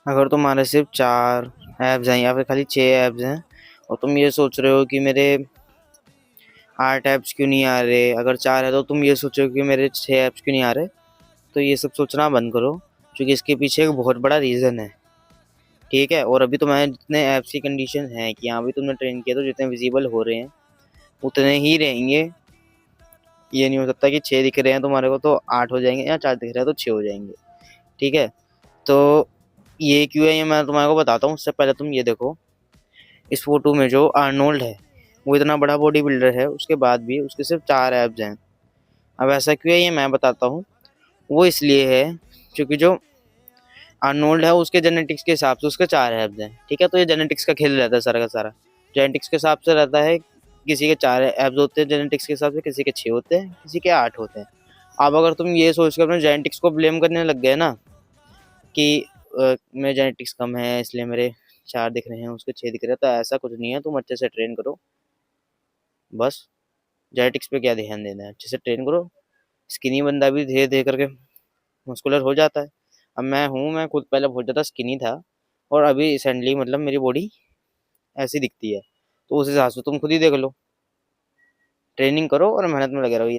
अगर तुम्हारे सिर्फ 4 ऐप्स हैं या फिर खाली 6 ऐप्स हैं और तुम ये सोच रहे हो कि मेरे 8 ऐप्स क्यों नहीं आ रहे, अगर 4 है तो तुम ये सोचो कि मेरे 6 ऐप्स क्यों नहीं आ रहे, तो ये सब सोचना बंद करो, क्योंकि इसके पीछे एक बहुत बड़ा रीज़न है। ठीक है, और अभी तुम्हारे जितने ऐप्स की कंडीशन है कि यहाँ भी तुमने ट्रेन किया तो जितने विजिबल हो रहे हैं उतने ही रहेंगे। ये नहीं हो सकता कि 6 दिख रहे हैं तुम्हारे को तो 8 हो जाएंगे, या 4 दिख रहे हैं तो 6 हो जाएंगे। ठीक है, तो ये क्यों है ये मैं तुम्हारे को बताता हूँ। उससे पहले तुम ये देखो, इस फोटो में जो आर्नोल्ड है वो इतना बड़ा बॉडी बिल्डर है, उसके बाद भी उसके सिर्फ 4 एब्स हैं। अब ऐसा क्यों है ये मैं बताता हूँ। वो इसलिए है क्योंकि जो आर्नोल्ड है उसके जेनेटिक्स के हिसाब से उसके 4 एब्स हैं। ठीक है, तो ये जेनेटिक्स का खेल रहता है सारा का सारा। जेनेटिक्स के हिसाब से रहता है, किसी के 4 एब्स होते हैं जेनेटिक्स के हिसाब से, किसी के 6 होते हैं, किसी के 8 होते हैं। अब अगर तुम ये सोच कर अपने जेनेटिक्स को ब्लेम करने लग गए ना कि मेरे जेनेटिक्स कम है इसलिए मेरे 4 दिख रहे हैं उसके 6 दिख रहे हैं, तो ऐसा कुछ नहीं है। तुम अच्छे से ट्रेन करो, बस जेनेटिक्स पे क्या ध्यान देना है, अच्छे से ट्रेन करो। स्किनी बंदा भी धीरे धीरे करके मस्कुलर हो जाता है। अब मैं खुद पहले बहुत ज़्यादा स्किनी था और अभी रिसेंटली मतलब मेरी बॉडी ऐसी दिखती है, तो उस हिसाब से तुम खुद ही देख लो। ट्रेनिंग करो और मेहनत में लगे रहो।